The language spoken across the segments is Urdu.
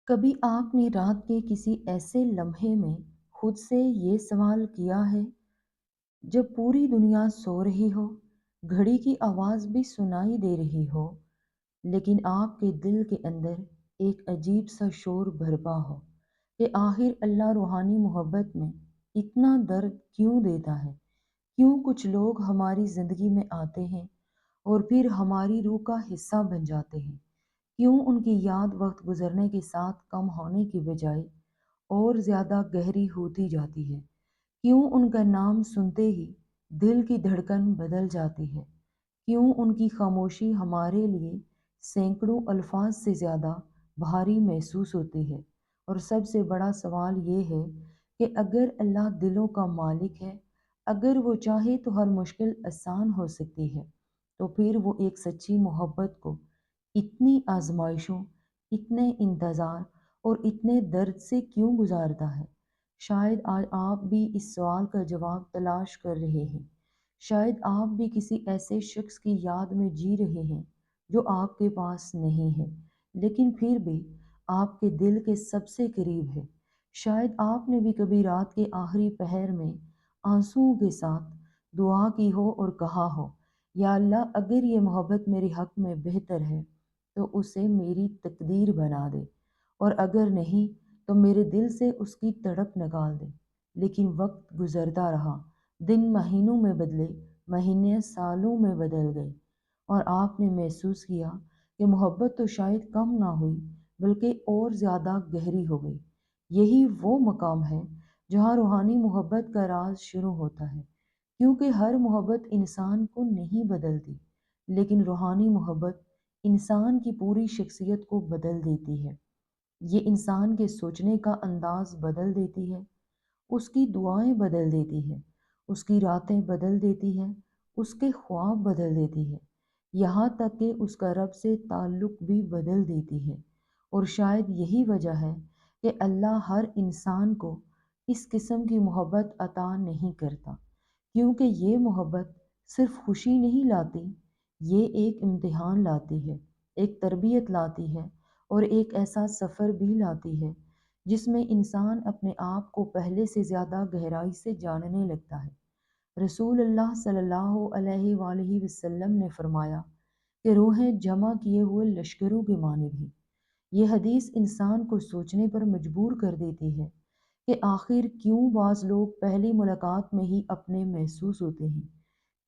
کبھی آپ نے رات کے کسی ایسے لمحے میں خود سے یہ سوال کیا ہے، جب پوری دنیا سو رہی ہو، گھڑی کی آواز بھی سنائی دے رہی ہو، لیکن آپ کے دل کے اندر ایک عجیب سا شور برپا ہو کہ آخر اللہ روحانی محبت میں اتنا درد کیوں دیتا ہے؟ کیوں کچھ لوگ ہماری زندگی میں آتے ہیں اور پھر ہماری روح کا حصہ بن جاتے ہیں؟ کیوں ان کی یاد وقت گزرنے کے ساتھ کم ہونے کی بجائے اور زیادہ گہری ہوتی جاتی ہے؟ کیوں ان کا نام سنتے ہی دل کی دھڑکن بدل جاتی ہے؟ کیوں ان کی خاموشی ہمارے لیے سینکڑوں الفاظ سے زیادہ بھاری محسوس ہوتی ہے؟ اور سب سے بڑا سوال یہ ہے کہ اگر اللہ دلوں کا مالک ہے، اگر وہ چاہے تو ہر مشکل آسان ہو سکتی ہے، تو پھر وہ ایک سچی محبت کو اتنی آزمائشوں، اتنے انتظار اور اتنے درد سے کیوں گزارتا ہے؟ شاید آج آپ بھی اس سوال کا جواب تلاش کر رہے ہیں۔ شاید آپ بھی کسی ایسے شخص کی یاد میں جی رہے ہیں جو آپ کے پاس نہیں ہے، لیکن پھر بھی آپ کے دل کے سب سے قریب ہے۔ شاید آپ نے بھی کبھی رات کے آخری پہر میں آنسوؤں کے ساتھ دعا کی ہو اور کہا ہو، یا اللہ، اگر یہ محبت میرے حق میں بہتر ہے تو اسے میری تقدیر بنا دے، اور اگر نہیں تو میرے دل سے اس کی تڑپ نکال دے۔ لیکن وقت گزرتا رہا، دن مہینوں میں بدلے، مہینے سالوں میں بدل گئے، اور آپ نے محسوس کیا کہ محبت تو شاید کم نہ ہوئی بلکہ اور زیادہ گہری ہو گئی۔ یہی وہ مقام ہے جہاں روحانی محبت کا راز شروع ہوتا ہے، کیونکہ ہر محبت انسان کو نہیں بدلتی، لیکن روحانی محبت انسان کی پوری شخصیت کو بدل دیتی ہے۔ یہ انسان کے سوچنے کا انداز بدل دیتی ہے، اس کی دعائیں بدل دیتی ہے، اس کی راتیں بدل دیتی ہے، اس کے خواب بدل دیتی ہے، یہاں تک کہ اس کا رب سے تعلق بھی بدل دیتی ہے۔ اور شاید یہی وجہ ہے کہ اللہ ہر انسان کو اس قسم کی محبت عطا نہیں کرتا، کیونکہ یہ محبت صرف خوشی نہیں لاتی، یہ ایک امتحان لاتی ہے، ایک تربیت لاتی ہے، اور ایک ایسا سفر بھی لاتی ہے جس میں انسان اپنے آپ کو پہلے سے زیادہ گہرائی سے جاننے لگتا ہے۔ رسول اللہ صلی اللہ علیہ وآلہ وسلم نے فرمایا کہ روحیں جمع کیے ہوئے لشکروں کے مانند ہیں۔ یہ حدیث انسان کو سوچنے پر مجبور کر دیتی ہے کہ آخر کیوں بعض لوگ پہلی ملاقات میں ہی اپنے محسوس ہوتے ہیں؟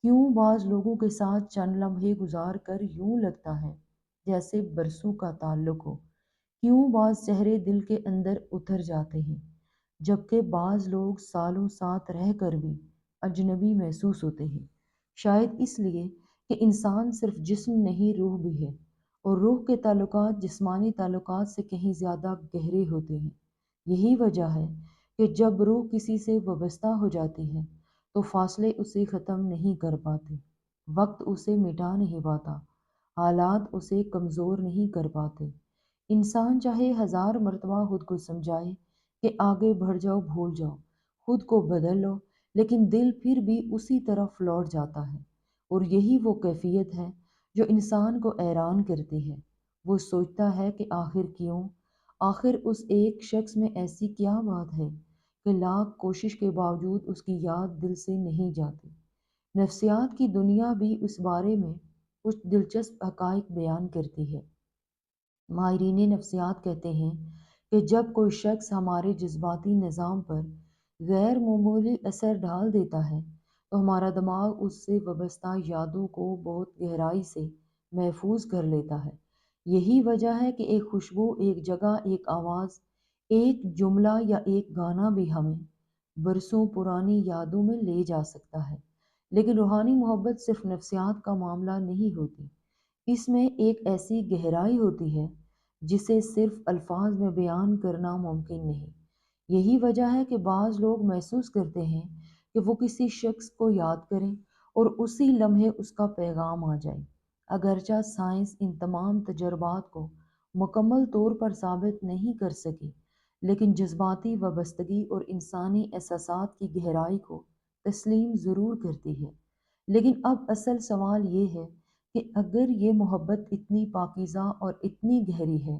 کیوں بعض لوگوں کے ساتھ چند لمحے گزار کر یوں لگتا ہے جیسے برسوں کا تعلق ہو؟ کیوں بعض چہرے دل کے اندر اتر جاتے ہیں، جبکہ بعض لوگ سالوں ساتھ رہ کر بھی اجنبی محسوس ہوتے ہیں؟ شاید اس لیے کہ انسان صرف جسم نہیں، روح بھی ہے، اور روح کے تعلقات جسمانی تعلقات سے کہیں زیادہ گہرے ہوتے ہیں۔ یہی وجہ ہے کہ جب روح کسی سے وابستہ ہو جاتی ہے تو فاصلے اسے ختم نہیں کر پاتے، وقت اسے مٹا نہیں پاتا، حالات اسے کمزور نہیں کر پاتے۔ انسان چاہے ہزار مرتبہ خود کو سمجھائے کہ آگے بڑھ جاؤ، بھول جاؤ، خود کو بدل لو، لیکن دل پھر بھی اسی طرف لوٹ جاتا ہے۔ اور یہی وہ کیفیت ہے جو انسان کو حیران کرتی ہے۔ وہ سوچتا ہے کہ آخر کیوں؟ آخر اس ایک شخص میں ایسی کیا بات ہے کہ لاکھ کوشش کے باوجود اس کی یاد دل سے نہیں جاتی؟ نفسیات کی دنیا بھی اس بارے میں کچھ دلچسپ حقائق بیان کرتی ہے۔ ماہرین نفسیات کہتے ہیں کہ جب کوئی شخص ہمارے جذباتی نظام پر غیر معمولی اثر ڈال دیتا ہے تو ہمارا دماغ اس سے وابستہ یادوں کو بہت گہرائی سے محفوظ کر لیتا ہے۔ یہی وجہ ہے کہ ایک خوشبو، ایک جگہ، ایک آواز، ایک جملہ یا ایک گانا بھی ہمیں برسوں پرانی یادوں میں لے جا سکتا ہے۔ لیکن روحانی محبت صرف نفسیات کا معاملہ نہیں ہوتی، اس میں ایک ایسی گہرائی ہوتی ہے جسے صرف الفاظ میں بیان کرنا ممکن نہیں۔ یہی وجہ ہے کہ بعض لوگ محسوس کرتے ہیں کہ وہ کسی شخص کو یاد کریں اور اسی لمحے اس کا پیغام آ جائے۔ اگرچہ سائنس ان تمام تجربات کو مکمل طور پر ثابت نہیں کر سکی، لیکن جذباتی وابستگی اور انسانی احساسات کی گہرائی کو تسلیم ضرور کرتی ہے۔ لیکن اب اصل سوال یہ ہے کہ اگر یہ محبت اتنی پاکیزہ اور اتنی گہری ہے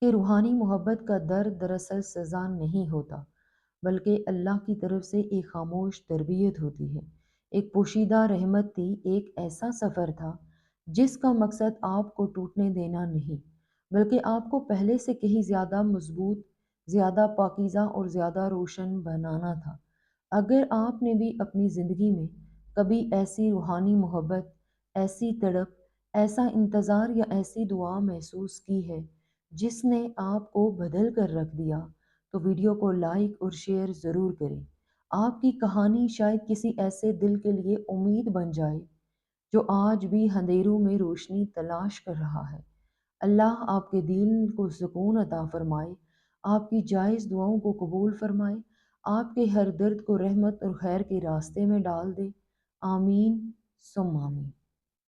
کہ روحانی محبت کا درد دراصل سزا نہیں ہوتا، بلکہ اللہ کی طرف سے ایک خاموش تربیت ہوتی ہے۔ ایک پوشیدہ رحمت تھی، ایک ایسا سفر تھا جس کا مقصد آپ کو ٹوٹنے دینا نہیں، بلکہ آپ کو پہلے سے کہیں زیادہ مضبوط، زیادہ پاکیزہ اور زیادہ روشن بنانا تھا۔ اگر آپ نے بھی اپنی زندگی میں کبھی ایسی روحانی محبت، ایسی تڑپ، ایسا انتظار یا ایسی دعا محسوس کی ہے جس نے آپ کو بدل کر رکھ دیا، تو ویڈیو کو لائک اور شیئر ضرور کریں۔ آپ کی کہانی شاید کسی ایسے دل کے لیے امید بن جائے جو آج بھی اندھیروں میں روشنی تلاش کر رہا ہے۔ اللہ آپ کے دل کو سکون عطا فرمائے، آپ کی جائز دعاؤں کو قبول فرمائے، آپ کے ہر درد کو رحمت اور خیر کے راستے میں ڈال دے۔ آمین ثم آمین۔